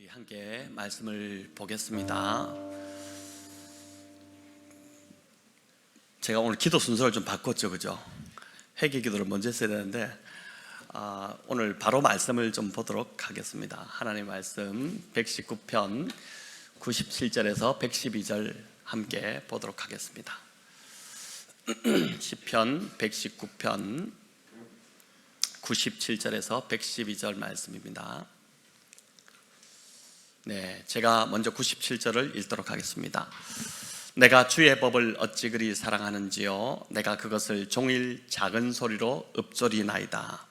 우리 함께 말씀을 보겠습니다. 제가 오늘 기도 순서를 좀 바꿨죠, 그죠? 회개 기도를 먼저 했어야 되는데 오늘 바로 말씀을 좀 보도록 하겠습니다. 하나님의 말씀 119편 97절에서 112절 함께 보도록 하겠습니다. 시편 119편 97절에서 112절 말씀입니다. 네, 제가 먼저 97절을 읽도록 하겠습니다. 내가 주의 법을 어찌 그리 사랑하는지요, 내가 그것을 종일 작은 소리로 읊조리나이다.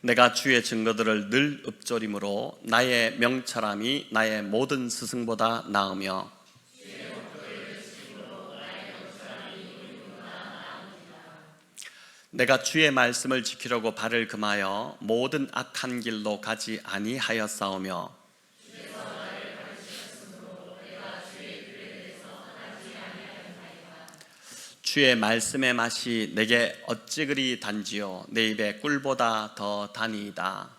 내가 주의 증거들을 늘 읊조림으로 나의 명철함이 나의 모든 스승보다 나으며 내가 주의 말씀을 지키려고 발을 금하여 모든 악한 길로 가지 아니하였사오며 주의 말씀의 맛이 내게 어찌 그리 단지요, 내 입에 꿀보다 더 다니이다.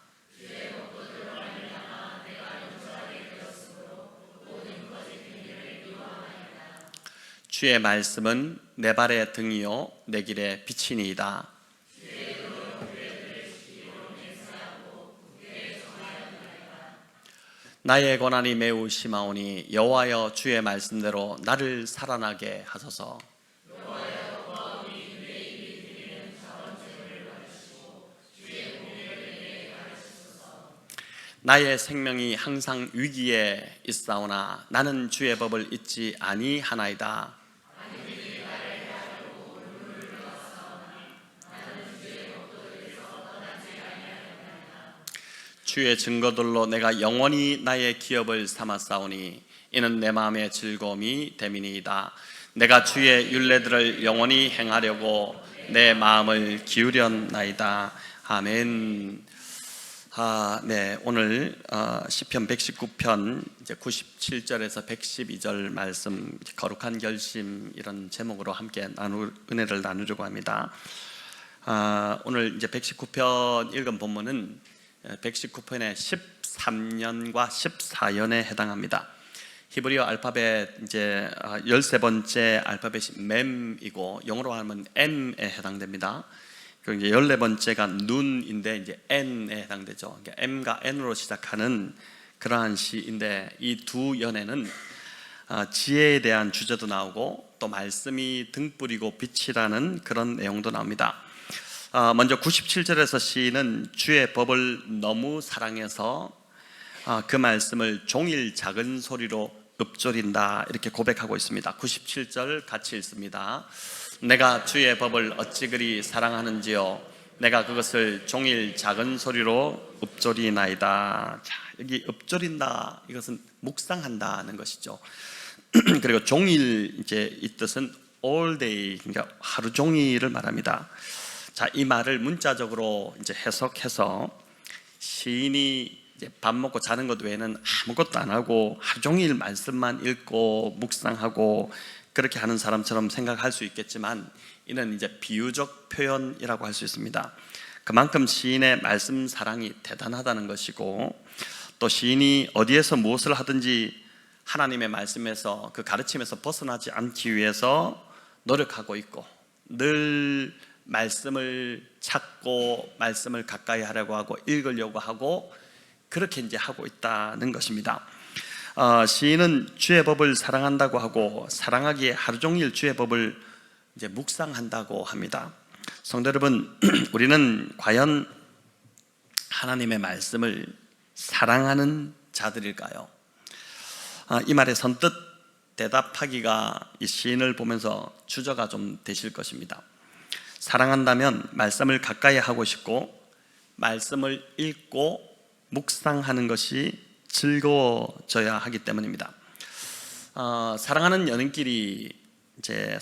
주의 말씀은 내 발의 등이요 내 길의 빛이니이다. 나의 고난이 매우 심하오니 여호와여 주의 말씀대로 나를 살아나게 하소서. 나의 생명이 항상 위기에 있사오나 나는 주의 법을 잊지 아니하나이다. 주의 증거들로 내가 영원히 나의 기업을 삼았사오니 이는 내 마음의 즐거움이 됨이니이다. 내가 주의 율례들을 영원히 행하려고 내 마음을 기울였나이다. 아멘. 네, 오늘 시편 119편 이제 97절에서 112절 말씀, 거룩한 결심, 이런 제목으로 함께 은혜를 나누려고 합니다. 오늘 이제 119편 읽은 본문은 119편의 13년과 14년에 해당합니다. 히브리어 알파벳 이제 13번째 알파벳이 mem이고 영어로 하면 M에 해당됩니다. 그리고 이제 14번째가 눈인데 이제 N에 해당되죠. 그러니까 M과 N으로 시작하는 그러한 시인데, 이 두 연에는 지혜에 대한 주제도 나오고 또 말씀이 등불이고 빛이라는 그런 내용도 나옵니다. 먼저 97절에서 시인은 주의 법을 너무 사랑해서 그 말씀을 종일 작은 소리로 읊조린다, 이렇게 고백하고 있습니다. 97절 같이 읽습니다. 내가 주의 법을 어찌 그리 사랑하는지요, 내가 그것을 종일 작은 소리로 읊조리나이다. 자, 여기 읊조린다, 이것은 묵상한다는 것이죠. 그리고 종일, 이제 이 뜻은 all day, 그러니까 하루 종일을 말합니다. 자, 이 말을 문자적으로 이제 해석해서 시인이 이제 밥 먹고 자는 것 외에는 아무것도 안 하고 하루 종일 말씀만 읽고 묵상하고 그렇게 하는 사람처럼 생각할 수 있겠지만, 이는 이제 비유적 표현이라고 할 수 있습니다. 그만큼 시인의 말씀 사랑이 대단하다는 것이고, 또 시인이 어디에서 무엇을 하든지 하나님의 말씀에서, 그 가르침에서 벗어나지 않기 위해서 노력하고 있고, 늘 말씀을 찾고 말씀을 가까이 하려고 하고 읽으려고 하고 그렇게 이제 하고 있다는 것입니다. 시인은 주의 법을 사랑한다고 하고, 사랑하기에 하루 종일 주의 법을 이제 묵상한다고 합니다. 성도 여러분, 우리는 과연 하나님의 말씀을 사랑하는 자들일까요? 이 말에 선뜻 대답하기가 이 시인을 보면서 주저가 좀 되실 것입니다. 사랑한다면 말씀을 가까이 하고 싶고 말씀을 읽고 묵상하는 것이 즐거워져야 하기 때문입니다. 사랑하는 연인끼리 이제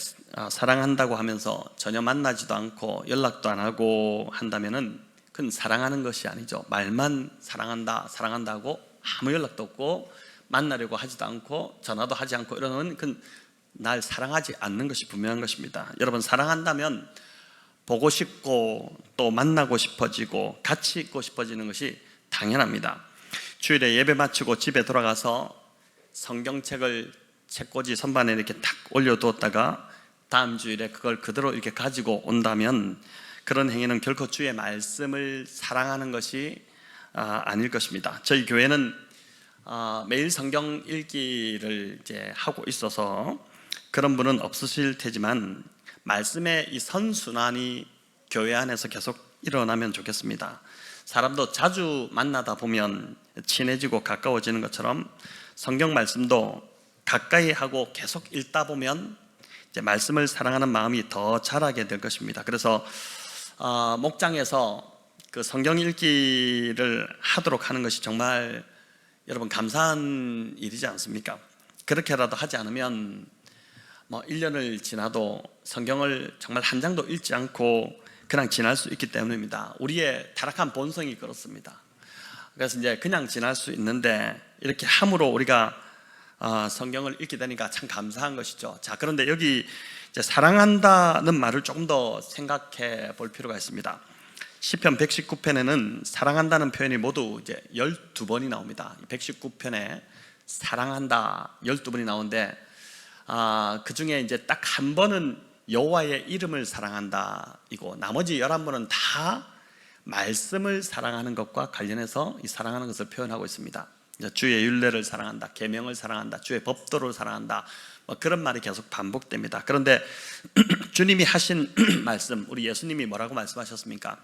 사랑한다고 하면서 전혀 만나지도 않고 연락도 안 하고 한다면은 그건 사랑하는 것이 아니죠. 말만 사랑한다, 사랑한다고 아무 연락도 없고 만나려고 하지도 않고 전화도 하지 않고 이러면 그건 날 사랑하지 않는 것이 분명한 것입니다. 여러분, 사랑한다면 보고 싶고 또 만나고 싶어지고 같이 있고 싶어지는 것이 당연합니다. 주일에 예배 마치고 집에 돌아가서 성경책을 책꽂이 선반에 이렇게 탁 올려두었다가 다음 주일에 그걸 그대로 이렇게 가지고 온다면 그런 행위는 결코 주의 말씀을 사랑하는 것이 아닐 것입니다. 저희 교회는 매일 성경 읽기를 이제 하고 있어서 그런 분은 없으실 테지만 말씀의 이 선순환이 교회 안에서 계속 일어나면 좋겠습니다. 사람도 자주 만나다 보면 친해지고 가까워지는 것처럼 성경 말씀도 가까이 하고 계속 읽다 보면 이제 말씀을 사랑하는 마음이 더 자라게 될 것입니다. 그래서 목장에서 그 성경 읽기를 하도록 하는 것이 정말 여러분 감사한 일이지 않습니까? 그렇게라도 하지 않으면 1년을 지나도 성경을 정말 한 장도 읽지 않고 그냥 지날 수 있기 때문입니다. 우리의 타락한 본성이 그렇습니다. 그래서 이제 그냥 지날 수 있는데 이렇게 함으로 우리가 성경을 읽게 되니까 참 감사한 것이죠. 자, 그런데 여기 이제 사랑한다는 말을 조금 더 생각해 볼 필요가 있습니다. 시편 119편에는 사랑한다는 표현이 모두 이제 12번이 나옵니다. 119편에 사랑한다 12번이 나오는데 그 중에 이제 딱 한 번은 여호와의 이름을 사랑한다 이고 나머지 11번은 다 말씀을 사랑하는 것과 관련해서 이 사랑하는 것을 표현하고 있습니다. 주의 율례를 사랑한다, 계명을 사랑한다, 주의 법도를 사랑한다, 그런 말이 계속 반복됩니다. 그런데 주님이 하신 말씀, 우리 예수님이 뭐라고 말씀하셨습니까?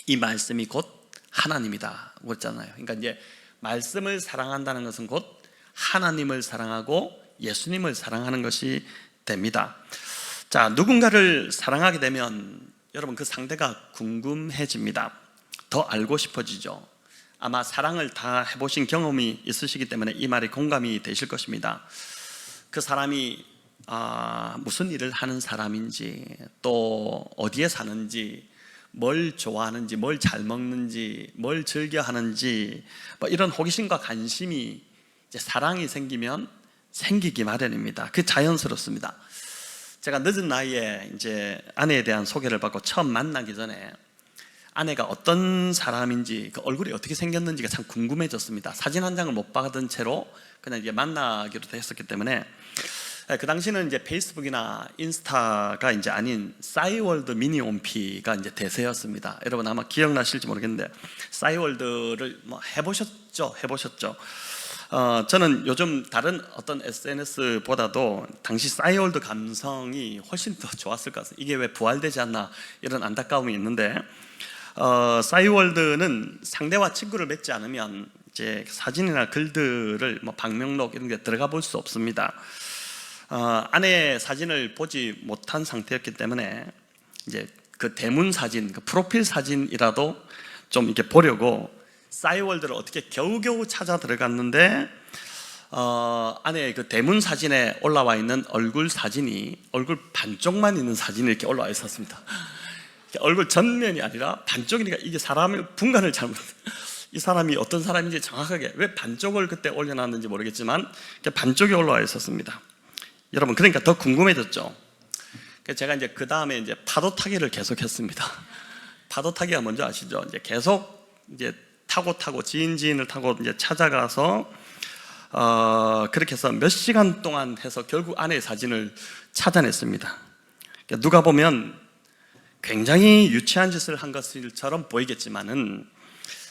이 말씀이 곧 하나님이다 그랬잖아요. 그러니까 이제 말씀을 사랑한다는 것은 곧 하나님을 사랑하고 예수님을 사랑하는 것이 됩니다. 자, 누군가를 사랑하게 되면 여러분 그 상대가 궁금해집니다. 더 알고 싶어지죠. 아마 사랑을 다 해보신 경험이 있으시기 때문에 이 말이 공감이 되실 것입니다. 그 사람이 무슨 일을 하는 사람인지, 또 어디에 사는지, 뭘 좋아하는지, 뭘 잘 먹는지, 뭘 즐겨 하는지, 이런 호기심과 관심이 이제 사랑이 생기면 생기기 마련입니다. 그게 자연스럽습니다. 제가 늦은 나이에 이제 아내에 대한 소개를 받고 처음 만나기 전에 아내가 어떤 사람인지, 그 얼굴이 어떻게 생겼는지가 참 궁금해졌습니다. 사진 한 장을 못 받은 채로 그냥 이제 만나기로 했었기 때문에 그 당시는 이제 페이스북이나 인스타가 이제 아닌 싸이월드 미니홈피가 이제 대세였습니다. 여러분 아마 기억나실지 모르겠는데 싸이월드를 해보셨죠? 저는 요즘 다른 어떤 SNS보다도 당시 싸이월드 감성이 훨씬 더 좋았을 것 같습니다. 이게 왜 부활되지 않나 이런 안타까움이 있는데 싸이월드는 상대와 친구를 맺지 않으면 이제 사진이나 글들을 방명록 이런 데 들어가 볼 수 없습니다. 아내의 사진을 보지 못한 상태였기 때문에 이제 그 대문 사진, 그 프로필 사진이라도 좀 이렇게 보려고 싸이월드를 어떻게 겨우겨우 찾아 들어갔는데 아내의 그 대문 사진에 올라와 있는 얼굴 사진이 얼굴 반쪽만 있는 사진이 이렇게 올라와 있었습니다. 얼굴 전면이 아니라 반쪽이니까 이게 사람의 분간을 이 사람이 어떤 사람인지 정확하게 왜 반쪽을 그때 올려놨는지 모르겠지만 반쪽이 올라와 있었습니다. 여러분 그러니까 더 궁금해졌죠. 제가 이제 그 다음에 이제 파도 타기를 계속했습니다. 파도 타기가 뭔지 아시죠? 이제 계속 이제 타고 지인을 타고 이제 찾아가서 그렇게 해서 몇 시간 동안 해서 결국 아내의 사진을 찾아냈습니다. 누가 보면 굉장히 유치한 짓을 한 것처럼 보이겠지만은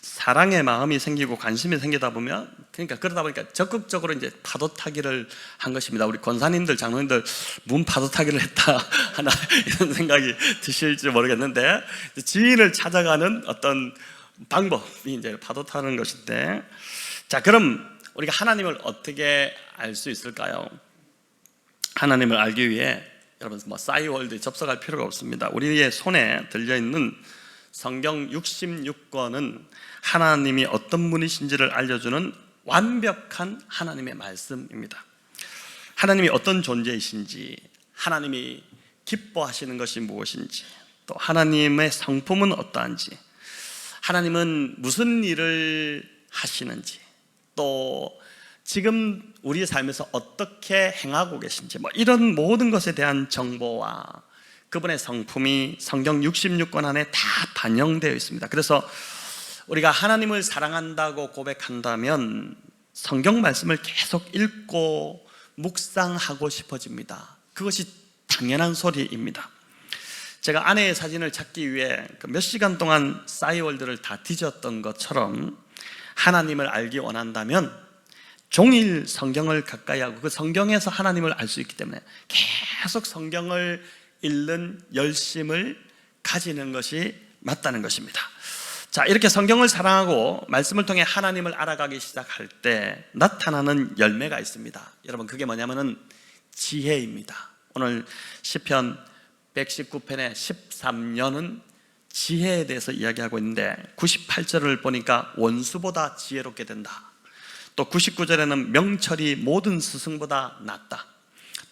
사랑의 마음이 생기고 관심이 생기다 보면 그러다 보니까 적극적으로 이제 파도 타기를 한 것입니다. 우리 권사님들, 장로님들 문 파도 타기를 했다 하나 이런 생각이 드실지 모르겠는데 지인을 찾아가는 어떤 방법이 이제 파도 타는 것인데, 자 그럼 우리가 하나님을 어떻게 알 수 있을까요? 하나님을 알기 위해 여러분 싸이월드에 접속할 필요가 없습니다. 우리의 손에 들려있는 성경 66권은 하나님이 어떤 분이신지를 알려주는 완벽한 하나님의 말씀입니다. 하나님이 어떤 존재이신지, 하나님이 기뻐하시는 것이 무엇인지, 또 하나님의 성품은 어떠한지, 하나님은 무슨 일을 하시는지, 또 지금 우리의 삶에서 어떻게 행하고 계신지 이런 모든 것에 대한 정보와 그분의 성품이 성경 66권 안에 다 반영되어 있습니다. 그래서 우리가 하나님을 사랑한다고 고백한다면 성경 말씀을 계속 읽고 묵상하고 싶어집니다. 그것이 당연한 소리입니다. 제가 아내의 사진을 찾기 위해 몇 시간 동안 싸이월드를 다 뒤졌던 것처럼 하나님을 알기 원한다면 종일 성경을 가까이 하고 그 성경에서 하나님을 알 수 있기 때문에 계속 성경을 읽는 열심을 가지는 것이 맞다는 것입니다. 자, 이렇게 성경을 사랑하고 말씀을 통해 하나님을 알아가기 시작할 때 나타나는 열매가 있습니다. 여러분, 그게 뭐냐면은 지혜입니다. 오늘 시편 119편의 13년은 지혜에 대해서 이야기하고 있는데 98절을 보니까 원수보다 지혜롭게 된다. 또 99절에는 명철이 모든 스승보다 낫다.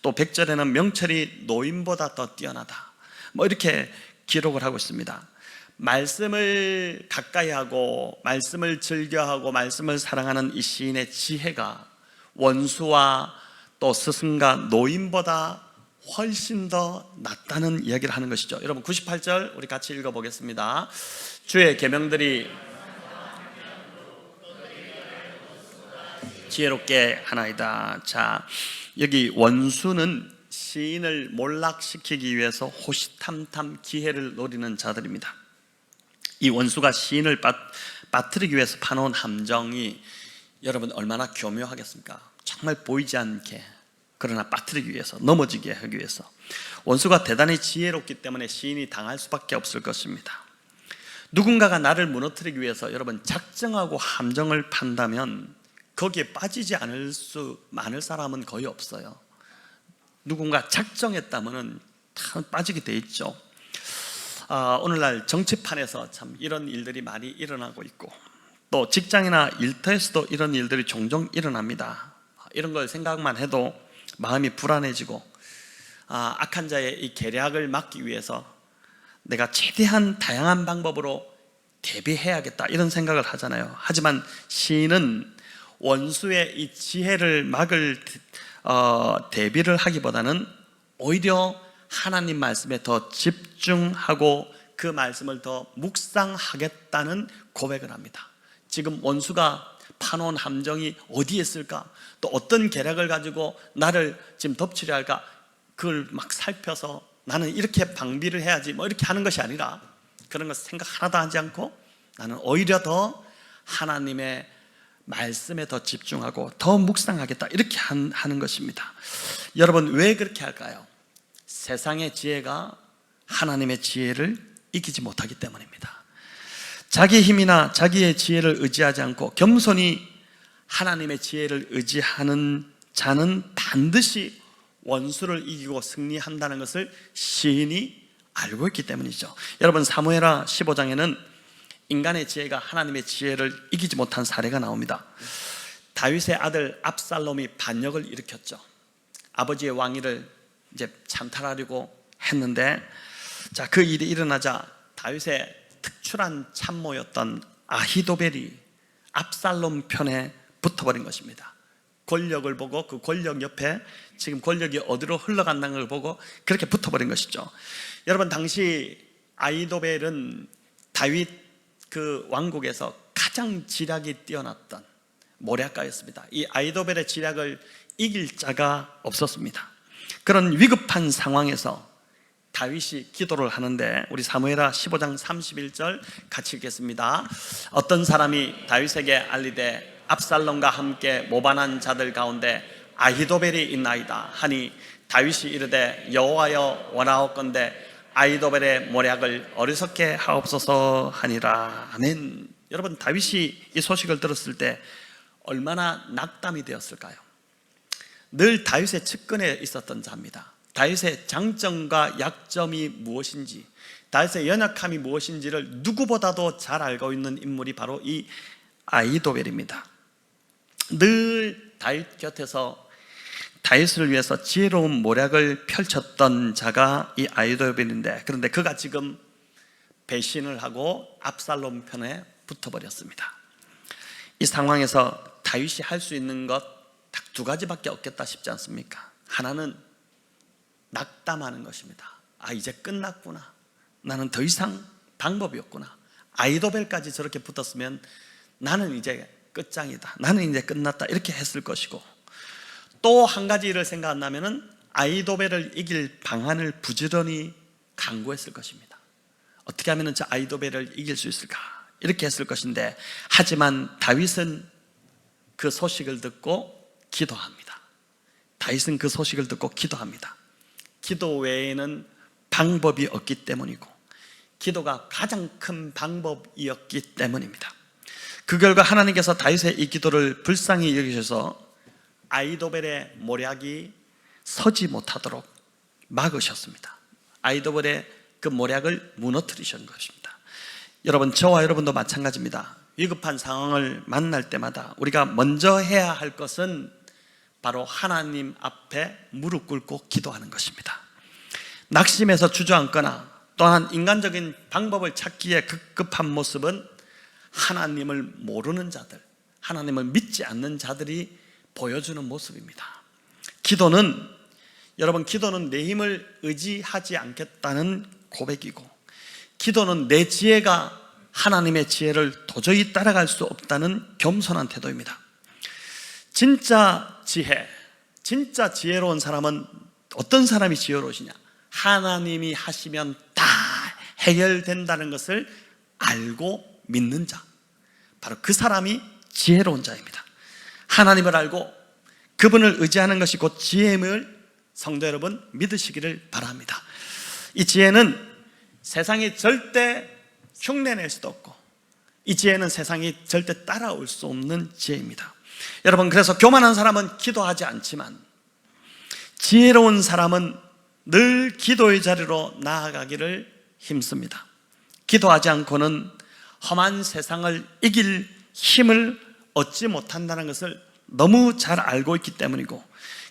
또 100절에는 명철이 노인보다 더 뛰어나다. 이렇게 기록을 하고 있습니다. 말씀을 가까이 하고 말씀을 즐겨하고 말씀을 사랑하는 이 시인의 지혜가 원수와 또 스승과 노인보다 훨씬 더 낫다는 이야기를 하는 것이죠. 여러분, 98절 우리 같이 읽어보겠습니다. 주의 계명들이 지혜롭게 하나이다. 자, 여기 원수는 시인을 몰락시키기 위해서 호시탐탐 기회를 노리는 자들입니다. 이 원수가 시인을 빠뜨리기 위해서 파놓은 함정이 여러분 얼마나 교묘하겠습니까? 정말 보이지 않게, 그러나 빠뜨리기 위해서, 넘어지게 하기 위해서. 원수가 대단히 지혜롭기 때문에 시인이 당할 수밖에 없을 것입니다. 누군가가 나를 무너뜨리기 위해서 여러분 작정하고 함정을 판다면 거기에 빠지지 않을 사람은 거의 없어요. 누군가 작정했다면 다 빠지게 돼 있죠. 오늘날 정치판에서 참 이런 일들이 많이 일어나고 있고, 또 직장이나 일터에서도 이런 일들이 종종 일어납니다. 이런 걸 생각만 해도 마음이 불안해지고, 악한 자의 이 계략을 막기 위해서 내가 최대한 다양한 방법으로 대비해야겠다, 이런 생각을 하잖아요. 하지만 시인은 원수의 이 지혜를 막을 대비를 하기보다는 오히려 하나님 말씀에 더 집중하고 그 말씀을 더 묵상하겠다는 고백을 합니다. 지금 원수가 파놓은 함정이 어디에 있을까? 또 어떤 계략을 가지고 나를 지금 덮치려 할까? 그걸 막 살펴서 나는 이렇게 방비를 해야지 이렇게 하는 것이 아니라, 그런 것 생각 하나도 하지 않고 나는 오히려 더 하나님의 말씀에 더 집중하고 더 묵상하겠다, 이렇게 하는 것입니다. 여러분, 왜 그렇게 할까요? 세상의 지혜가 하나님의 지혜를 이기지 못하기 때문입니다. 자기 힘이나 자기의 지혜를 의지하지 않고 겸손히 하나님의 지혜를 의지하는 자는 반드시 원수를 이기고 승리한다는 것을 시인이 알고 있기 때문이죠. 여러분, 사무엘하 15장에는 인간의 지혜가 하나님의 지혜를 이기지 못한 사례가 나옵니다. 다윗의 아들 압살롬이 반역을 일으켰죠. 아버지의 왕위를 이제 찬탈하려고 했는데, 자, 그 일이 일어나자 다윗의 특출한 참모였던 아히도벨이 압살롬 편에 붙어버린 것입니다. 권력을 보고 그 권력 옆에 지금 권력이 어디로 흘러간다는 걸 보고 그렇게 붙어버린 것이죠. 여러분, 당시 아히도벨은 다윗 그 왕국에서 가장 지략이 뛰어났던 모략가였습니다. 이 아히도벨의 지략을 이길 자가 없었습니다. 그런 위급한 상황에서 다윗이 기도를 하는데, 우리 사무엘하 15장 31절 같이 읽겠습니다. 어떤 사람이 다윗에게 알리되 압살롬과 함께 모반한 자들 가운데 아히도벨이 있나이다 하니, 다윗이 이르되 여호와여 원하옵건대 아히도벨의 모략을 어리석게 하옵소서 하니라. 아멘. 여러분, 다윗이 이 소식을 들었을 때 얼마나 낙담이 되었을까요? 늘 다윗의 측근에 있었던 자입니다. 다윗의 장점과 약점이 무엇인지, 다윗의 연약함이 무엇인지를 누구보다도 잘 알고 있는 인물이 바로 이 아히도벨입니다. 늘 다윗 곁에서 다윗을 위해서 지혜로운 모략을 펼쳤던 자가 이 아히도벨인데, 그런데 그가 지금 배신을 하고 압살롬 편에 붙어버렸습니다. 이 상황에서 다윗이 할 수 있는 것 딱 두 가지밖에 없겠다 싶지 않습니까? 하나는 낙담하는 것입니다. 이제 끝났구나, 나는 더 이상 방법이 없구나, 아이도벨까지 저렇게 붙었으면 나는 이제 끝장이다, 나는 이제 끝났다, 이렇게 했을 것이고, 또 한 가지 일을 생각한다면 아이도벨을 이길 방안을 부지런히 강구했을 것입니다. 어떻게 하면 저 아이도벨을 이길 수 있을까, 이렇게 했을 것인데, 하지만 다윗은 그 소식을 듣고 기도합니다. 다윗은 그 소식을 듣고 기도합니다. 기도 외에는 방법이 없기 때문이고, 기도가 가장 큰 방법이었기 때문입니다. 그 결과 하나님께서 다윗의 이 기도를 불쌍히 여기셔서 아이도벨의 모략이 서지 못하도록 막으셨습니다. 아이도벨의 그 모략을 무너뜨리신 것입니다. 여러분, 저와 여러분도 마찬가지입니다. 위급한 상황을 만날 때마다 우리가 먼저 해야 할 것은 바로 하나님 앞에 무릎 꿇고 기도하는 것입니다. 낙심해서 주저앉거나 또한 인간적인 방법을 찾기에 급급한 모습은 하나님을 모르는 자들, 하나님을 믿지 않는 자들이 보여주는 모습입니다. 기도는, 여러분, 기도는 내 힘을 의지하지 않겠다는 고백이고, 기도는 내 지혜가 하나님의 지혜를 도저히 따라갈 수 없다는 겸손한 태도입니다. 진짜 지혜, 진짜 지혜로운 사람은 어떤 사람이 지혜로우시냐? 하나님이 하시면 다 해결된다는 것을 알고 믿는 자, 바로 그 사람이 지혜로운 자입니다. 하나님을 알고 그분을 의지하는 것이 곧 지혜임을 성도 여러분 믿으시기를 바랍니다. 이 지혜는 세상이 절대 흉내낼 수도 없고, 이 지혜는 세상이 절대 따라올 수 없는 지혜입니다. 여러분, 그래서 교만한 사람은 기도하지 않지만 지혜로운 사람은 늘 기도의 자리로 나아가기를 힘씁니다. 기도하지 않고는 험한 세상을 이길 힘을 얻지 못한다는 것을 너무 잘 알고 있기 때문이고,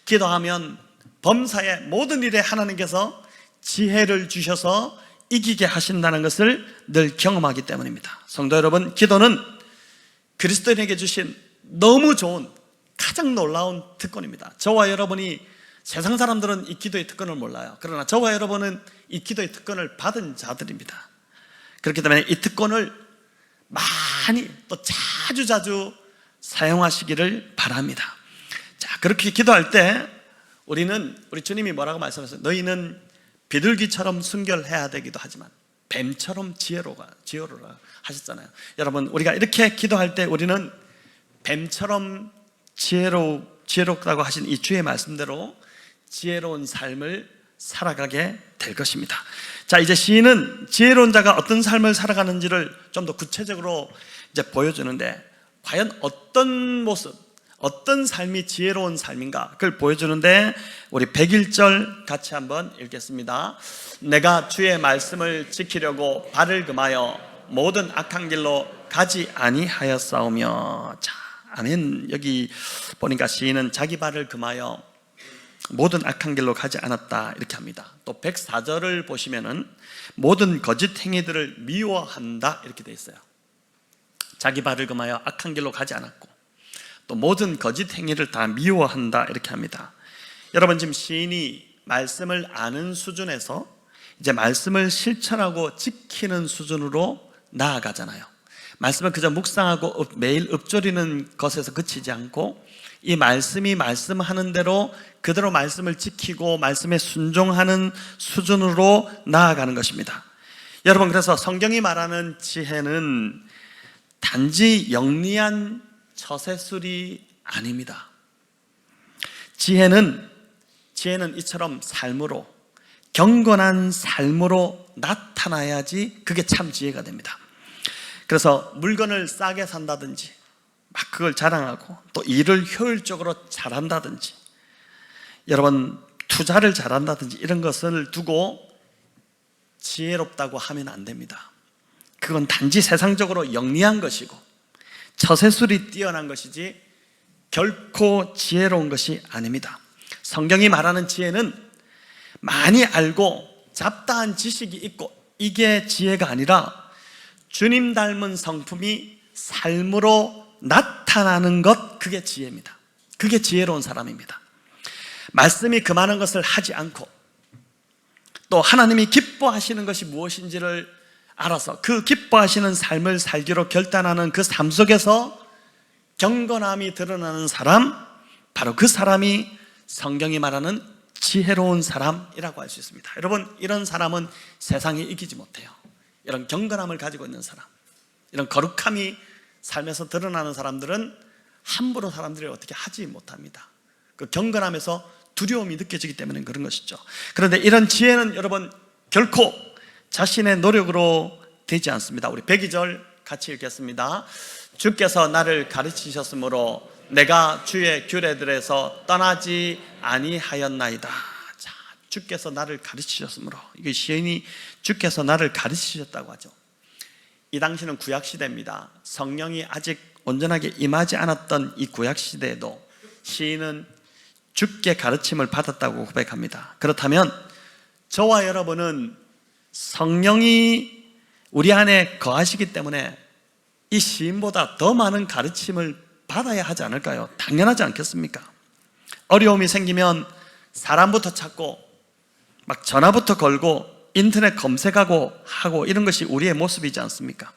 기도하면 범사의 모든 일에 하나님께서 지혜를 주셔서 이기게 하신다는 것을 늘 경험하기 때문입니다. 성도 여러분, 기도는 그리스도인에게 주신 너무 좋은, 가장 놀라운 특권입니다. 저와 여러분이, 세상 사람들은 이 기도의 특권을 몰라요. 그러나 저와 여러분은 이 기도의 특권을 받은 자들입니다. 그렇기 때문에 이 특권을 많이 또 자주 사용하시기를 바랍니다. 자, 그렇게 기도할 때 우리 주님이 뭐라고 말씀하셨어요? 너희는 비둘기처럼 순결해야 되기도 하지만 뱀처럼 지혜로라 하셨잖아요. 여러분, 우리가 이렇게 기도할 때 우리는 뱀처럼 지혜롭다고 하신 이 주의 말씀대로 지혜로운 삶을 살아가게 될 것입니다. 자, 이제 시인은 지혜로운 자가 어떤 삶을 살아가는지를 좀 더 구체적으로 이제 보여주는데, 과연 어떤 모습, 어떤 삶이 지혜로운 삶인가, 그걸 보여주는데, 우리 101절 같이 한번 읽겠습니다. 내가 주의 말씀을 지키려고 발을 금하여 모든 악한 길로 가지 아니하였사오며. 자, 아멘. 여기 보니까 시인은 자기 발을 금하여 모든 악한 길로 가지 않았다, 이렇게 합니다. 또 104절을 보시면은 모든 거짓 행위들을 미워한다, 이렇게 돼 있어요. 자기 발을 금하여 악한 길로 가지 않았고, 또 모든 거짓 행위를 다 미워한다, 이렇게 합니다. 여러분, 지금 시인이 말씀을 아는 수준에서 이제 말씀을 실천하고 지키는 수준으로 나아가잖아요. 말씀을 그저 묵상하고 매일 읊조리는 것에서 그치지 않고, 이 말씀이 말씀하는 대로 그대로 말씀을 지키고 말씀에 순종하는 수준으로 나아가는 것입니다. 여러분, 그래서 성경이 말하는 지혜는 단지 영리한 처세술이 아닙니다. 지혜는 이처럼 삶으로, 경건한 삶으로 나타나야지 그게 참 지혜가 됩니다. 그래서 물건을 싸게 산다든지 막 그걸 자랑하고, 또 일을 효율적으로 잘한다든지, 여러분 투자를 잘한다든지 이런 것을 두고 지혜롭다고 하면 안 됩니다. 그건 단지 세상적으로 영리한 것이고 처세술이 뛰어난 것이지 결코 지혜로운 것이 아닙니다. 성경이 말하는 지혜는 많이 알고 잡다한 지식이 있고 이게 지혜가 아니라 주님 닮은 성품이 삶으로 나타나는 것, 그게 지혜입니다. 그게 지혜로운 사람입니다. 말씀이 금하는 것을 하지 않고 또 하나님이 기뻐하시는 것이 무엇인지를 알아서 그 기뻐하시는 삶을 살기로 결단하는 그 삶 속에서 경건함이 드러나는 사람, 바로 그 사람이 성경이 말하는 지혜로운 사람이라고 할 수 있습니다. 여러분, 이런 사람은 세상이 이기지 못해요. 이런 경건함을 가지고 있는 사람, 이런 거룩함이 삶에서 드러나는 사람들은 함부로 사람들이 어떻게 하지 못합니다. 그 경건함에서 두려움이 느껴지기 때문에 그런 것이죠. 그런데 이런 지혜는 여러분 결코 자신의 노력으로 되지 않습니다. 우리 102절 같이 읽겠습니다. 주께서 나를 가르치셨으므로 내가 주의 규례들에서 떠나지 아니하였나이다. 자, 주께서 나를 가르치셨으므로, 이게 시인이 주께서 나를 가르치셨다고 하죠. 이 당시는 구약시대입니다. 성령이 아직 온전하게 임하지 않았던 이 구약시대에도 시인은 주께 가르침을 받았다고 고백합니다. 그렇다면 저와 여러분은 성령이 우리 안에 거하시기 때문에 이 시인보다 더 많은 가르침을 받아야 하지 않을까요? 당연하지 않겠습니까? 어려움이 생기면 사람부터 찾고 막 전화부터 걸고 인터넷 검색하고 하고 이런 것이 우리의 모습이지 않습니까?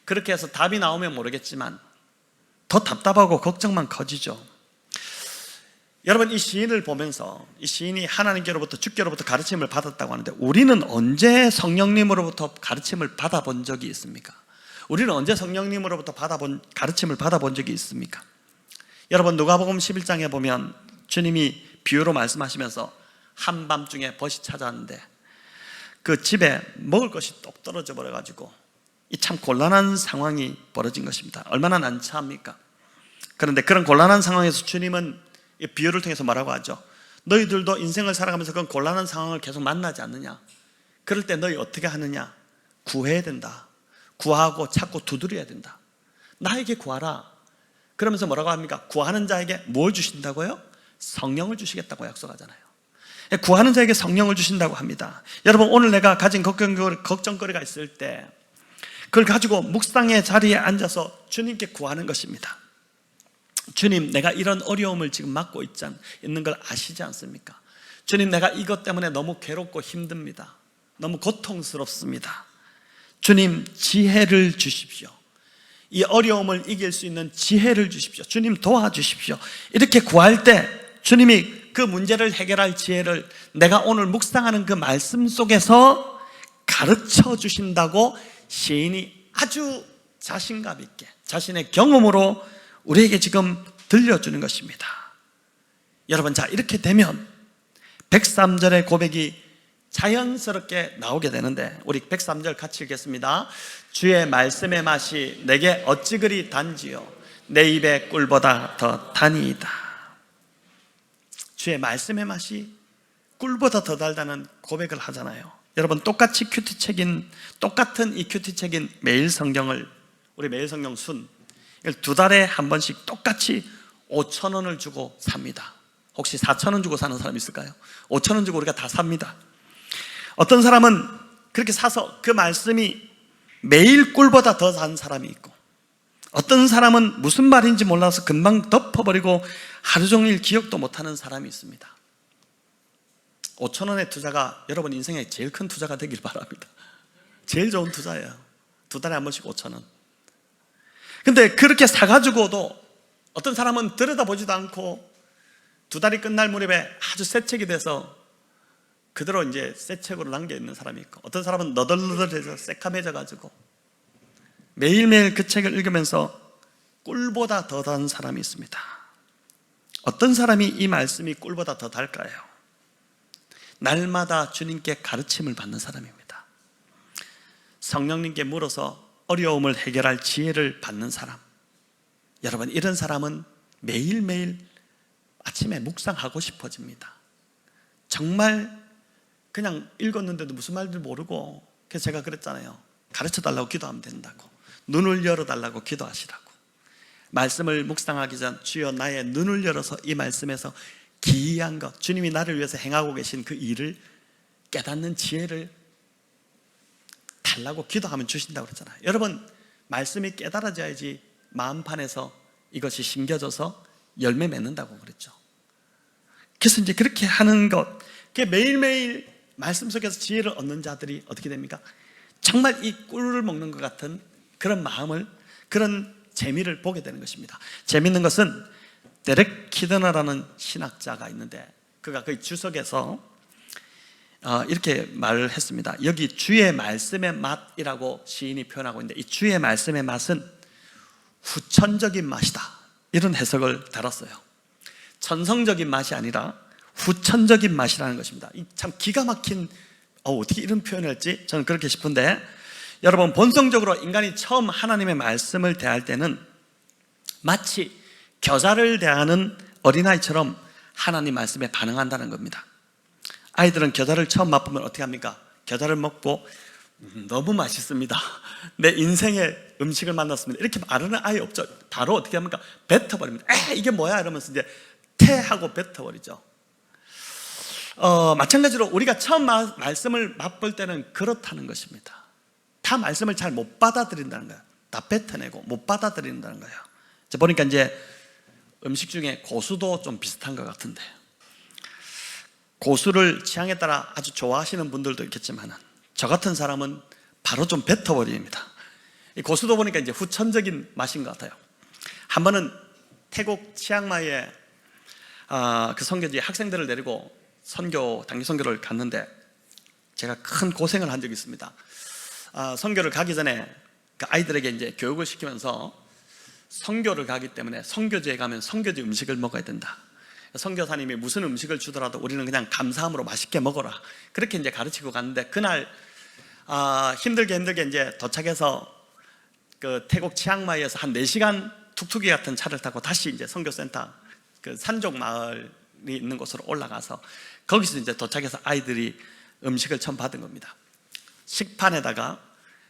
그렇게 해서 답이 나오면 모르겠지만 더 답답하고 걱정만 커지죠. 여러분, 이 시인을 보면서 이 시인이 하나님께로부터 주께로부터 가르침을 받았다고 하는데 우리는 언제 성령님으로부터 가르침을 받아본 적이 있습니까? 우리는 언제 성령님으로부터 가르침을 받아본 적이 있습니까? 여러분, 누가복음 11장에 보면 주님이 비유로 말씀하시면서 한밤중에 벗이 찾아왔는데 그 집에 먹을 것이 똑 떨어져 버려가지고 이 참 곤란한 상황이 벌어진 것입니다. 얼마나 난처합니까? 그런데 그런 곤란한 상황에서 주님은 이 비유를 통해서 뭐라고 하죠? 너희들도 인생을 살아가면서 그런 곤란한 상황을 계속 만나지 않느냐? 그럴 때 너희 어떻게 하느냐? 구해야 된다. 구하고 찾고 두드려야 된다. 나에게 구하라. 그러면서 뭐라고 합니까? 구하는 자에게 뭘 주신다고요? 성령을 주시겠다고 약속하잖아요. 구하는 자에게 성령을 주신다고 합니다. 여러분, 오늘 내가 가진 걱정거리가 있을 때 그걸 가지고 묵상의 자리에 앉아서 주님께 구하는 것입니다. 주님, 내가 이런 어려움을 지금 맡고 있는 걸 아시지 않습니까? 주님, 내가 이것 때문에 너무 괴롭고 힘듭니다. 너무 고통스럽습니다. 주님, 지혜를 주십시오. 이 어려움을 이길 수 있는 지혜를 주십시오. 주님, 도와주십시오. 이렇게 구할 때 주님이 그 문제를 해결할 지혜를 내가 오늘 묵상하는 그 말씀 속에서 가르쳐 주신다고 시인이 아주 자신감 있게 자신의 경험으로 우리에게 지금 들려주는 것입니다. 여러분, 자, 이렇게 되면 103절의 고백이 자연스럽게 나오게 되는데 우리 103절 같이 읽겠습니다. 주의 말씀의 맛이 내게 어찌 그리 단지요 내 입의 꿀보다 더 다니이다. 주의 말씀의 맛이 꿀보다 더 달다는 고백을 하잖아요. 여러분, 똑같은 이 큐티책인 매일 성경을, 우리 매일 성경 순 2달에 한 번씩 똑같이 5,000원을 주고 삽니다. 혹시 4,000원 주고 사는 사람 있을까요? 5,000원 주고 우리가 다 삽니다. 어떤 사람은 그렇게 사서 그 말씀이 매일 꿀보다 더 단 사람이 있고, 어떤 사람은 무슨 말인지 몰라서 금방 덮어버리고 하루 종일 기억도 못하는 사람이 있습니다. 5,000원의 투자가 여러분 인생의 제일 큰 투자가 되길 바랍니다. 제일 좋은 투자예요. 2달에 한 번씩 5,000원. 근데 그렇게 사가지고도 어떤 사람은 들여다보지도 않고 2달이 끝날 무렵에 아주 새 책이 돼서 그대로 이제 새 책으로 남겨있는 사람이 있고, 어떤 사람은 너덜너덜해져 새카매져가지고 매일매일 그 책을 읽으면서 꿀보다 더 단 사람이 있습니다. 어떤 사람이 이 말씀이 꿀보다 더 달까요? 날마다 주님께 가르침을 받는 사람입니다. 성령님께 물어서 어려움을 해결할 지혜를 받는 사람. 여러분, 이런 사람은 매일매일 아침에 묵상하고 싶어집니다. 정말 그냥 읽었는데도 무슨 말인지 모르고, 그래서 제가 그랬잖아요. 가르쳐 달라고 기도하면 된다고. 눈을 열어달라고 기도하시라고. 말씀을 묵상하기 전 주여 나의 눈을 열어서 이 말씀에서 기이한 것, 주님이 나를 위해서 행하고 계신 그 일을 깨닫는 지혜를 달라고 기도하면 주신다고 그랬잖아요. 여러분, 말씀이 깨달아져야지 마음판에서 이것이 심겨져서 열매 맺는다고 그랬죠. 그래서 이제 그렇게 하는 것, 그게 매일매일 말씀 속에서 지혜를 얻는 자들이 어떻게 됩니까? 정말 이 꿀을 먹는 것 같은 그런 마음을, 그런 재미를 보게 되는 것입니다. 재미있는 것은 데렉 키드너라는 신학자가 있는데 그가 그 주석에서 이렇게 말을 했습니다. 여기 주의 말씀의 맛이라고 시인이 표현하고 있는데, 이 주의 말씀의 맛은 후천적인 맛이다, 이런 해석을 달았어요. 천성적인 맛이 아니라 후천적인 맛이라는 것입니다. 참 기가 막힌, 어떻게 이런 표현을 했지? 저는 그렇게 싶은데, 여러분, 본성적으로 인간이 처음 하나님의 말씀을 대할 때는 마치 겨자를 대하는 어린아이처럼 하나님 말씀에 반응한다는 겁니다. 아이들은 겨자를 처음 맛보면 어떻게 합니까? 겨자를 먹고 너무 맛있습니다, 내 인생의 음식을 만났습니다, 이렇게 말하는 아이 없죠. 바로 어떻게 합니까? 뱉어버립니다. 이게 뭐야? 이러면서 이제 태하고 뱉어버리죠. 마찬가지로 우리가 처음 말씀을 맛볼 때는 그렇다는 것입니다. 다 말씀을 잘 못 받아들인다는 거예요. 다 뱉어내고 못 받아들인다는 거예요. 보니까 이제 음식 중에 고수도 좀 비슷한 것 같은데, 고수를 취향에 따라 아주 좋아하시는 분들도 있겠지만 저 같은 사람은 바로 좀 뱉어버립니다. 이 고수도 보니까 이제 후천적인 맛인 것 같아요. 한 번은 태국 치앙마이에 그 선교지 학생들을 데리고 단기 선교를 갔는데 제가 큰 고생을 한 적이 있습니다. 선교를 가기 전에 그 아이들에게 이제 교육을 시키면서 선교를 가기 때문에 선교지에 가면 선교지 음식을 먹어야 된다. 선교사님이 무슨 음식을 주더라도 우리는 그냥 감사함으로 맛있게 먹어라, 그렇게 이제 가르치고 갔는데, 그날 힘들게 이제 도착해서 그 태국 치앙마이에서 한 4시간 툭툭이 같은 차를 타고 다시 이제 선교센터 그 산족 마을이 있는 곳으로 올라가서 거기서 이제 도착해서 아이들이 음식을 처음 받은 겁니다. 식판에다가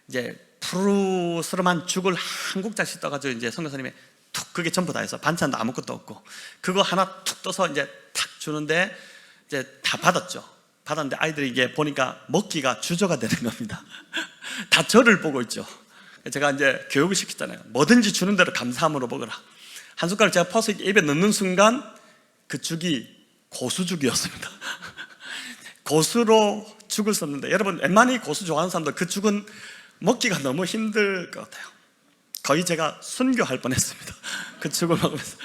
이제 푸르스름한 죽을 한 국자씩 떠가지고 이제 선교사님이 툭, 그게 전부 다 해서 반찬도 아무것도 없고 그거 하나 툭 떠서 이제 탁 주는데 이제 다 받았는데 아이들이 이게 보니까 먹기가 주저가 되는 겁니다. 다 저를 보고 있죠. 제가 이제 교육을 시켰잖아요. 뭐든지 주는 대로 감사함으로 먹어라. 한 숟가락 제가 퍼서 입에 넣는 순간 그 죽이 고수죽이었습니다. 고수로 죽을 썼는데, 여러분 웬만히 고수 좋아하는 사람들 그 죽은 먹기가 너무 힘들 것 같아요. 거의 제가 순교할 뻔했습니다, 그 죽을 먹으면서.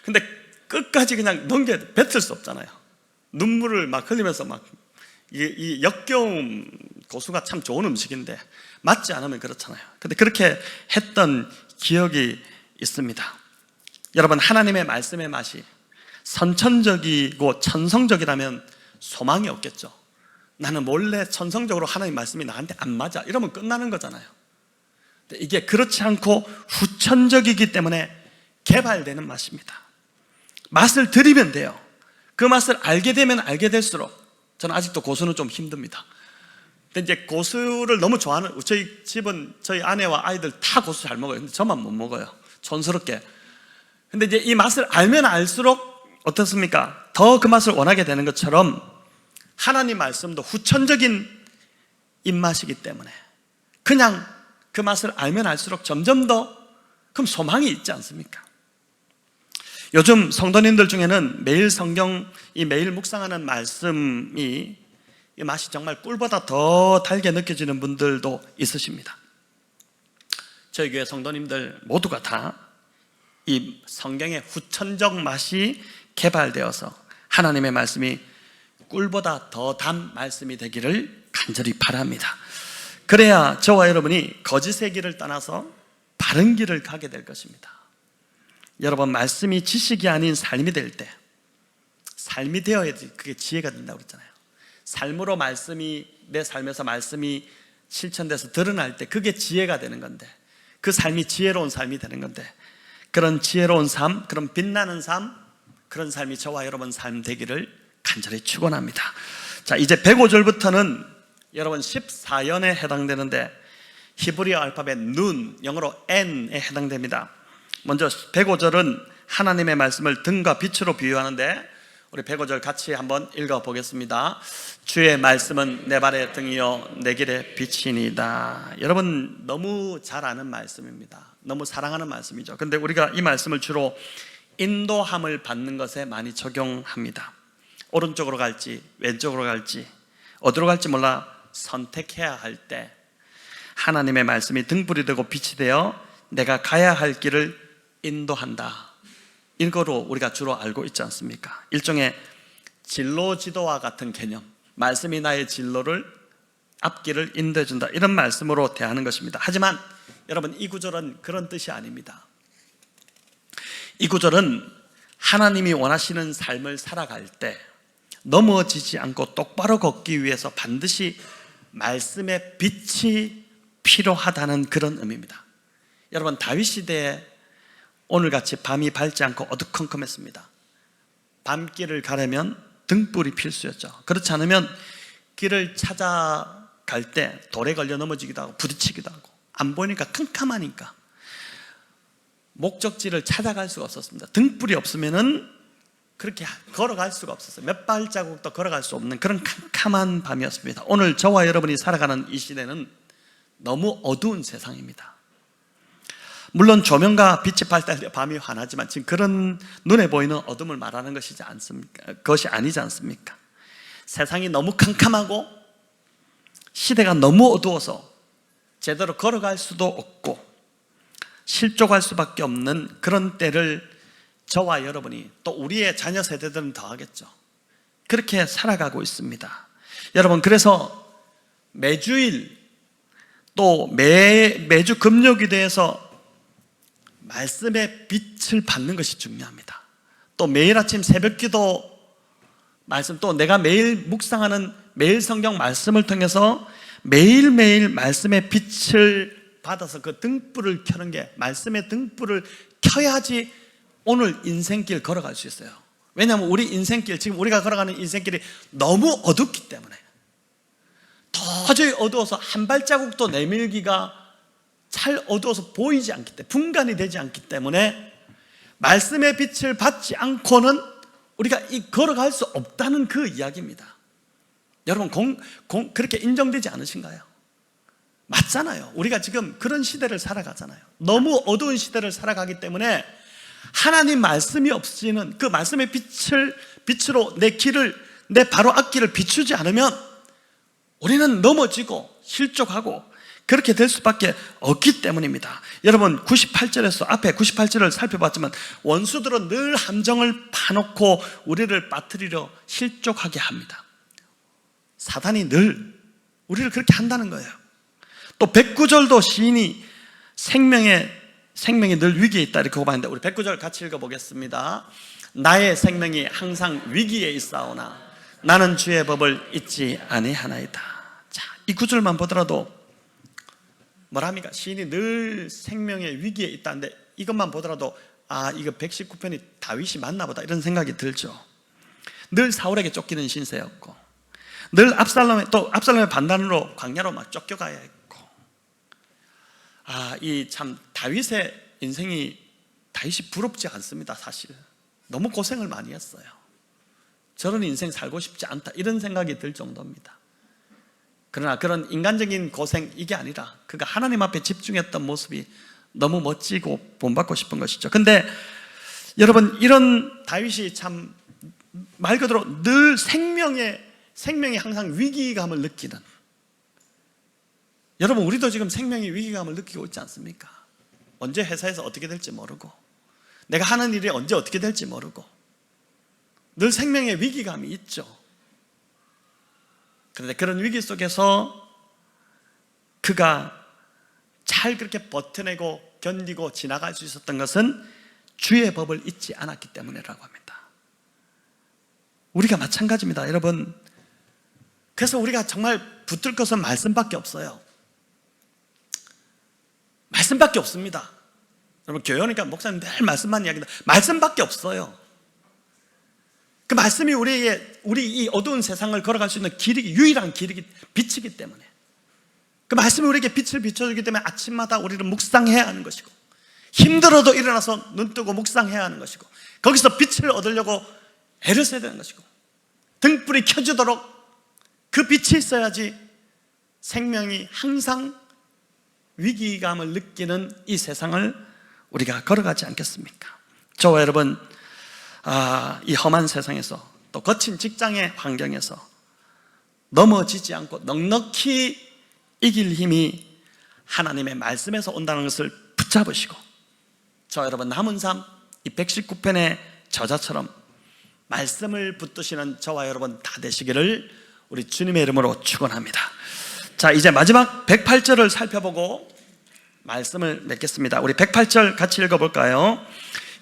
근데 끝까지 그냥 뱉을 수 없잖아요. 눈물을 막 흘리면서 막 이 역겨움, 고수가 참 좋은 음식인데 맞지 않으면 그렇잖아요. 근데 그렇게 했던 기억이 있습니다. 여러분, 하나님의 말씀의 맛이 선천적이고 천성적이라면 소망이 없겠죠. 나는 몰래 천성적으로 하나님 말씀이 나한테 안 맞아, 이러면 끝나는 거잖아요. 근데 이게 그렇지 않고 후천적이기 때문에 개발되는 맛입니다. 맛을 들이면 돼요. 그 맛을 알게 되면 알게 될수록, 저는 아직도 고수는 좀 힘듭니다. 근데 이제 고수를 너무 좋아하는, 저희 집은 저희 아내와 아이들 다 고수 잘 먹어요. 근데 저만 못 먹어요, 촌스럽게. 근데 이제 이 맛을 알면 알수록 어떻습니까? 더 그 맛을 원하게 되는 것처럼 하나님 말씀도 후천적인 입맛이기 때문에 그냥 그 맛을 알면 알수록 점점 더 그럼 소망이 있지 않습니까? 요즘 성도님들 중에는 매일 매일 묵상하는 말씀이 이 맛이 정말 꿀보다 더 달게 느껴지는 분들도 있으십니다. 저희 교회 성도님들 모두가 다 이 성경의 후천적 맛이 개발되어서 하나님의 말씀이 꿀보다 더 단 말씀이 되기를 간절히 바랍니다. 그래야 저와 여러분이 거짓의 길을 떠나서 바른 길을 가게 될 것입니다. 여러분, 말씀이 지식이 아닌 삶이 될 때, 삶이 되어야지 그게 지혜가 된다고 그랬잖아요. 삶으로 말씀이, 내 삶에서 말씀이 실천돼서 드러날 때 그게 지혜가 되는 건데, 그 삶이 지혜로운 삶이 되는 건데, 그런 지혜로운 삶, 그런 빛나는 삶, 그런 삶이 저와 여러분 삶 되기를 간절히 축원합니다. 자, 이제 105절부터는 여러분 14연에 해당되는데, 히브리어 알파벳 눈, 영어로 N에 해당됩니다. 먼저 105절은 하나님의 말씀을 등과 빛으로 비유하는데, 우리 105절 같이 한번 읽어보겠습니다. 주의 말씀은 내 발의 등이요 내 길의 빛이니이다. 여러분, 너무 잘 아는 말씀입니다. 너무 사랑하는 말씀이죠. 근데 우리가 이 말씀을 주로 인도함을 받는 것에 많이 적용합니다. 오른쪽으로 갈지 왼쪽으로 갈지, 어디로 갈지 몰라 선택해야 할 때 하나님의 말씀이 등불이 되고 빛이 되어 내가 가야 할 길을 인도한다. 이거로 우리가 주로 알고 있지 않습니까? 일종의 진로 지도와 같은 개념, 말씀이 나의 진로를 앞길을 인도해 준다, 이런 말씀으로 대하는 것입니다. 하지만 여러분, 이 구절은 그런 뜻이 아닙니다. 이 구절은 하나님이 원하시는 삶을 살아갈 때 넘어지지 않고 똑바로 걷기 위해서 반드시 말씀의 빛이 필요하다는 그런 의미입니다. 여러분, 다윗 시대에 오늘같이 밤이 밝지 않고 어두컴컴했습니다. 밤길을 가려면 등불이 필수였죠. 그렇지 않으면 길을 찾아갈 때 돌에 걸려 넘어지기도 하고 부딪히기도 하고, 안 보이니까 캄캄하니까 목적지를 찾아갈 수가 없었습니다. 등불이 없으면은 그렇게 걸어갈 수가 없었어요. 몇 발자국도 걸어갈 수 없는 그런 캄캄한 밤이었습니다. 오늘 저와 여러분이 살아가는 이 시대는 너무 어두운 세상입니다. 물론 조명과 빛이 밝을 때 밤이 환하지만 지금 그런 눈에 보이는 어둠을 말하는 것이지 않습니까? 그것이 아니지 않습니까? 세상이 너무 캄캄하고 시대가 너무 어두워서 제대로 걸어갈 수도 없고 실족할 수밖에 없는 그런 때를 저와 여러분이, 또 우리의 자녀 세대들은 더하겠죠, 그렇게 살아가고 있습니다. 여러분, 그래서 매주일 또 매주 금요기도에서 말씀의 빛을 받는 것이 중요합니다. 또 매일 아침 새벽기도 말씀, 또 내가 매일 묵상하는 매일 성경 말씀을 통해서 매일매일 말씀의 빛을 받아서 그 등불을 켜는 게, 말씀의 등불을 켜야지 오늘 인생길 걸어갈 수 있어요. 왜냐하면 우리 인생길, 지금 우리가 걸어가는 인생길이 너무 어둡기 때문에, 도저히 어두워서 한 발자국도 내밀기가 잘 어두워서 보이지 않기 때문에, 분간이 되지 않기 때문에 말씀의 빛을 받지 않고는 우리가 걸어갈 수 없다는 그 이야기입니다. 여러분, 그렇게 인정되지 않으신가요? 맞잖아요. 우리가 지금 그런 시대를 살아가잖아요. 너무 어두운 시대를 살아가기 때문에 하나님 말씀이 없이는, 그 말씀의 빛으로 내 바로 앞길을 비추지 않으면 우리는 넘어지고 실족하고 그렇게 될 수밖에 없기 때문입니다. 여러분, 98절에서 앞에 98절을 살펴봤지만 원수들은 늘 함정을 파놓고 우리를 빠뜨리려 실족하게 합니다. 사단이 늘 우리를 그렇게 한다는 거예요. 또 109절도 시인이 생명이 늘 위기에 있다 이렇게 고백하는데, 우리 109절 같이 읽어보겠습니다. 나의 생명이 항상 위기에 있사오나 나는 주의 법을 잊지 아니하나이다. 자, 이 구절만 보더라도 뭐랍니까? 시인이 늘 생명의 위기에 있다는데, 이것만 보더라도 이거 119편이 다윗이 맞나 보다 이런 생각이 들죠. 늘 사울에게 쫓기는 신세였고, 늘 압살롬의 반란으로 광야로 막 쫓겨가야 했고, 이 참 다윗의 인생이, 다윗이 부럽지 않습니다. 사실 너무 고생을 많이 했어요. 저런 인생 살고 싶지 않다 이런 생각이 들 정도입니다. 그러나 그런 인간적인 고생, 이게 아니라 그가 하나님 앞에 집중했던 모습이 너무 멋지고 본받고 싶은 것이죠. 근데 여러분, 이런 다윗이 참 말 그대로 늘 생명이 항상 위기감을 느끼는, 여러분, 우리도 지금 생명의 위기감을 느끼고 있지 않습니까? 언제 회사에서 어떻게 될지 모르고, 내가 하는 일이 언제 어떻게 될지 모르고, 늘 생명의 위기감이 있죠. 그런데 그런 위기 속에서 그가 잘 그렇게 버텨내고 견디고 지나갈 수 있었던 것은 주의 법을 잊지 않았기 때문이라고 합니다. 우리가 마찬가지입니다, 여러분. 그래서 우리가 정말 붙들 것은 말씀밖에 없어요. 말씀밖에 없습니다. 여러분, 교회 오니까 목사님 늘 말씀만 이야기한다. 말씀밖에 없어요. 그 말씀이 우리 이 어두운 세상을 걸어갈 수 있는 유일한 길이기, 빛이기 때문에, 그 말씀이 우리에게 빛을 비춰주기 때문에 아침마다 우리를 묵상해야 하는 것이고, 힘들어도 일어나서 눈 뜨고 묵상해야 하는 것이고, 거기서 빛을 얻으려고 애를 써야 되는 것이고, 등불이 켜지도록 그 빛이 있어야지 생명이 항상 위기감을 느끼는 이 세상을 우리가 걸어가지 않겠습니까? 저와 여러분, 이 험한 세상에서, 또 거친 직장의 환경에서, 넘어지지 않고 넉넉히 이길 힘이 하나님의 말씀에서 온다는 것을 붙잡으시고, 저 여러분 남은 삶 이 119편의 저자처럼 말씀을 붙드시는 저와 여러분 다 되시기를 우리 주님의 이름으로 축원합니다. 자, 이제 마지막 108절을 살펴보고 말씀을 맺겠습니다. 우리 108절 같이 읽어볼까요?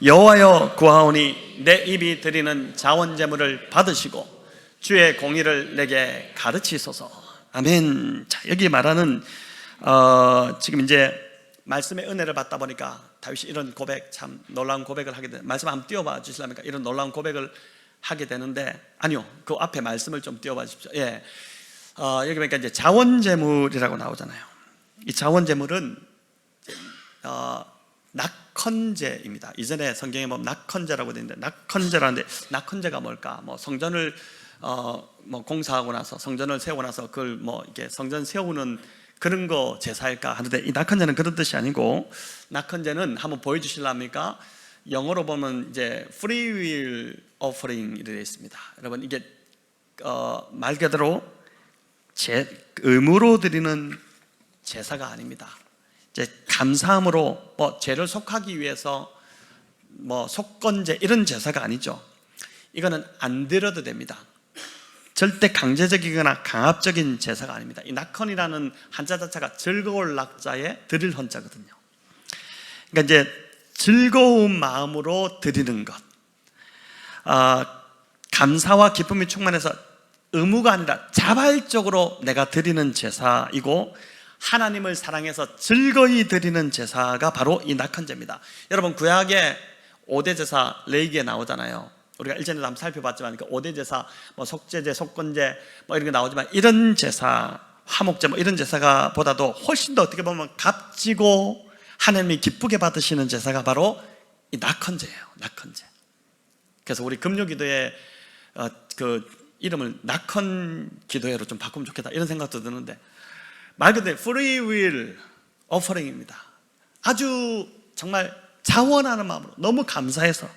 여호와여 구하오니 내 입이 드리는 자원제물을 받으시고 주의 공의를 내게 가르치소서. 아멘. 자, 여기 말하는 지금 이제 말씀의 은혜를 받다 보니까 다윗이 이런 고백, 참 놀라운 고백을 하게 되는, 말씀 한번 띄워봐 주시랍니까? 이런 놀라운 고백을 하게 되는데, 아니요, 그 앞에 말씀을 좀 띄워봐 주십시오. 예, 여기 보니까 이제 자원제물이라고 나오잖아요. 이 자원제물은 낙헌제입니다. 이전에 성경에 보면 낙헌제라고 되어 있는데, 낙헌제라는데 낙헌제가 뭘까? 뭐 성전을 뭐 공사하고 나서, 성전을 세우고 나서 그걸 뭐 이렇게 성전 세우는 그런 거 제사일까 하는데, 이 낙헌제는 그런 뜻이 아니고, 낙헌제는 한번 보여주실랍니까? 영어로 보면 이제 free will offering 이렇게 되어 있습니다. 여러분, 이게 말 그대로 의무로 드리는 제사가 아닙니다. 이제 감사함으로 뭐 죄를 속하기 위해서 뭐 속건제 이런 제사가 아니죠. 이거는 안 드려도 됩니다. 절대 강제적이거나 강압적인 제사가 아닙니다. 이 낙헌이라는 한자 자체가 즐거울 낙자에 드릴 헌자거든요. 그러니까 이제 즐거운 마음으로 드리는 것, 감사와 기쁨이 충만해서 의무가 아니라 자발적으로 내가 드리는 제사이고, 하나님을 사랑해서 즐거이 드리는 제사가 바로 이 낙헌제입니다. 여러분, 구약의 5대 제사 레위기에 나오잖아요. 우리가 일전에도 한번 살펴봤지만 그 5대 제사, 뭐 속죄제, 속건제 뭐 이런 게 나오지만, 이런 제사, 화목제 뭐 이런 제사가 보다도 훨씬 더 어떻게 보면 값지고 하나님이 기쁘게 받으시는 제사가 바로 이 낙헌제예요. 낙헌제. 그래서 우리 금요기도에 그 이름을 낙헌 기도회로 좀 바꾸면 좋겠다 이런 생각도 드는데, 말 그대로 free will offering입니다. 아주 정말 자원하는 마음으로 너무 감사해서.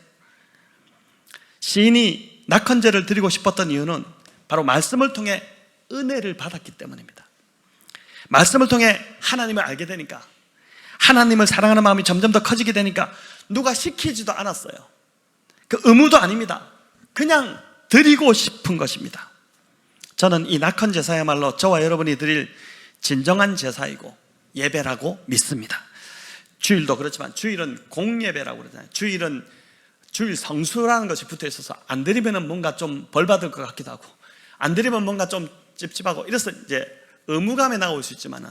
시인이 낙헌제를 드리고 싶었던 이유는 바로 말씀을 통해 은혜를 받았기 때문입니다. 말씀을 통해 하나님을 알게 되니까, 하나님을 사랑하는 마음이 점점 더 커지게 되니까 누가 시키지도 않았어요. 그 의무도 아닙니다. 그냥 드리고 싶은 것입니다. 저는 이 낙헌 제사야말로 저와 여러분이 드릴 진정한 제사이고 예배라고 믿습니다. 주일도 그렇지만 주일은 공예배라고 그러잖아요. 주일은 주일 성수라는 것이 붙어 있어서 안 드리면 뭔가 좀 벌 받을 것 같기도 하고, 안 드리면 뭔가 좀 찝찝하고, 이래서 이제 의무감에 나올 수 있지만은,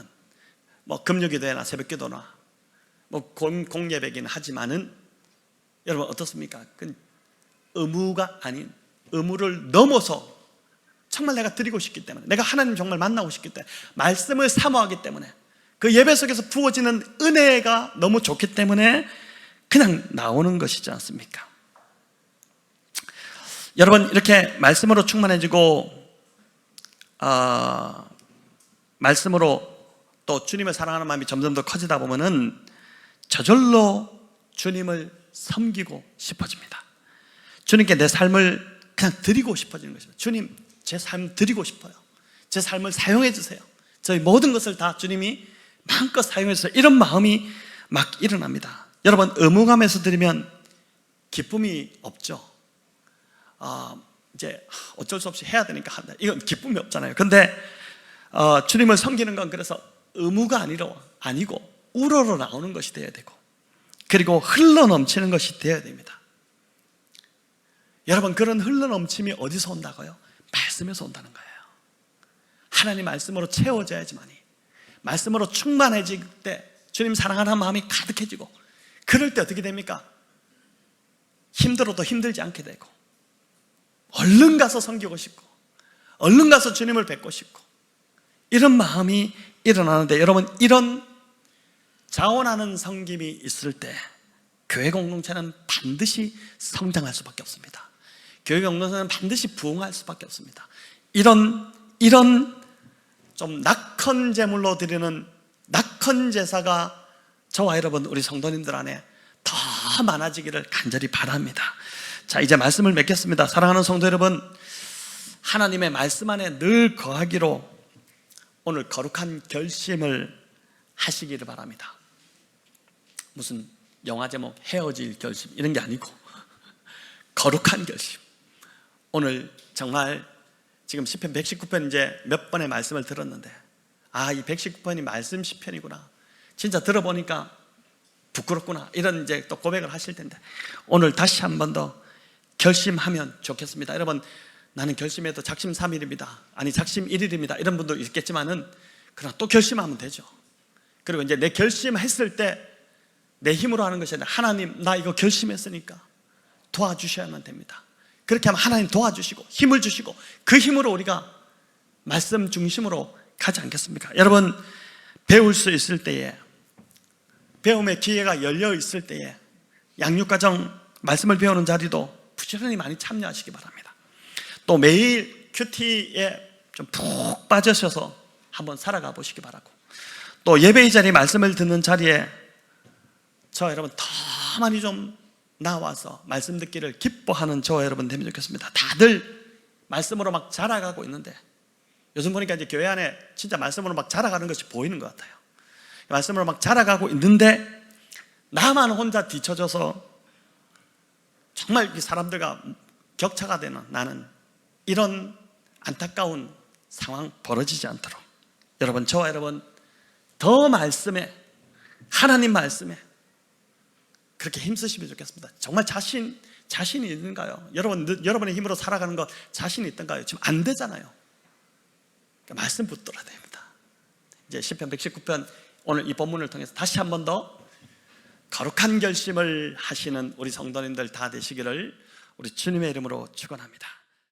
뭐 금요기도나 새벽기도나 뭐 공예배긴 하지만은, 여러분 어떻습니까? 그 의무가 아닌, 의무를 넘어서 정말 내가 드리고 싶기 때문에, 내가 하나님 정말 만나고 싶기 때문에, 말씀을 사모하기 때문에, 그 예배 속에서 부어지는 은혜가 너무 좋기 때문에 그냥 나오는 것이지 않습니까? 여러분, 이렇게 말씀으로 충만해지고 말씀으로 또 주님을 사랑하는 마음이 점점 더 커지다 보면은 저절로 주님을 섬기고 싶어집니다. 주님께 내 삶을 그냥 드리고 싶어지는 것입니다. 주님, 제 삶 드리고 싶어요. 제 삶을 사용해 주세요. 저희 모든 것을 다 주님이 마음껏 사용해 주세요. 이런 마음이 막 일어납니다. 여러분, 의무감에서 드리면 기쁨이 없죠. 이제 어쩔 수 없이 해야 되니까 한다, 이건 기쁨이 없잖아요. 근데 주님을 섬기는 건 그래서 의무가 아니고 우러러 나오는 것이 되어야 되고, 그리고 흘러 넘치는 것이 되어야 됩니다. 여러분, 그런 흘러 넘침이 어디서 온다고요? 말씀에서 온다는 거예요. 하나님 말씀으로 채워져야지만이, 말씀으로 충만해질 때 주님 사랑하는 마음이 가득해지고, 그럴 때 어떻게 됩니까? 힘들어도 힘들지 않게 되고, 얼른 가서 섬기고 싶고, 얼른 가서 주님을 뵙고 싶고, 이런 마음이 일어나는데, 여러분, 이런 자원하는 섬김이 있을 때 교회 공동체는 반드시 성장할 수밖에 없습니다. 교회 공동체는 반드시 부흥할 수밖에 없습니다. 이런 좀 낙헌 제물로 드리는 낙헌 제사가 저와 여러분, 우리 성도님들 안에 더 많아지기를 간절히 바랍니다. 자, 이제 말씀을 맺겠습니다. 사랑하는 성도 여러분, 하나님의 말씀 안에 늘 거하기로 오늘 거룩한 결심을 하시기를 바랍니다. 무슨 영화 제목 헤어질 결심 이런 게 아니고 거룩한 결심. 오늘 정말 지금 시편 119편 이제 몇 번의 말씀을 들었는데 이 119편이 말씀 시편이구나, 진짜 들어보니까 부끄럽구나, 이런 이제 또 고백을 하실 텐데 오늘 다시 한 번 더 결심하면 좋겠습니다. 여러분, 나는 결심해도 작심 3일입니다, 아니 작심 1일입니다 이런 분도 있겠지만은 그러나 또 결심하면 되죠. 그리고 이제 내 결심했을 때 내 힘으로 하는 것이 아니라 하나님, 나 이거 결심했으니까 도와주셔야만 됩니다. 그렇게 하면 하나님 도와주시고 힘을 주시고 그 힘으로 우리가 말씀 중심으로 가지 않겠습니까? 여러분, 배울 수 있을 때에, 배움의 기회가 열려 있을 때에 양육가정 말씀을 배우는 자리도 부지런히 많이 참여하시기 바랍니다. 또 매일 큐티에 좀 푹 빠지셔서 한번 살아가 보시기 바라고, 또 예배의 자리 말씀을 듣는 자리에 저 여러분 더 많이 좀 나와서 말씀 듣기를 기뻐하는 저와 여러분 되면 좋겠습니다. 다들 말씀으로 막 자라가고 있는데 요즘 보니까 이제 교회 안에 진짜 말씀으로 막 자라가는 것이 보이는 것 같아요. 말씀으로 막 자라가고 있는데 나만 혼자 뒤쳐져서 정말 사람들과 격차가 되는 나는, 이런 안타까운 상황 벌어지지 않도록 여러분, 저와 여러분 더 말씀에, 하나님 말씀에 그렇게 힘쓰시면 좋겠습니다. 정말 자신이 있는가요? 여러분의 힘으로 살아가는 것 자신이 있던가요? 지금 안 되잖아요. 그러니까 말씀 붙들어야 됩니다. 이제 시편 119편 오늘 이 본문을 통해서 다시 한 번 더 거룩한 결심을 하시는 우리 성도님들 다 되시기를 우리 주님의 이름으로 축원합니다.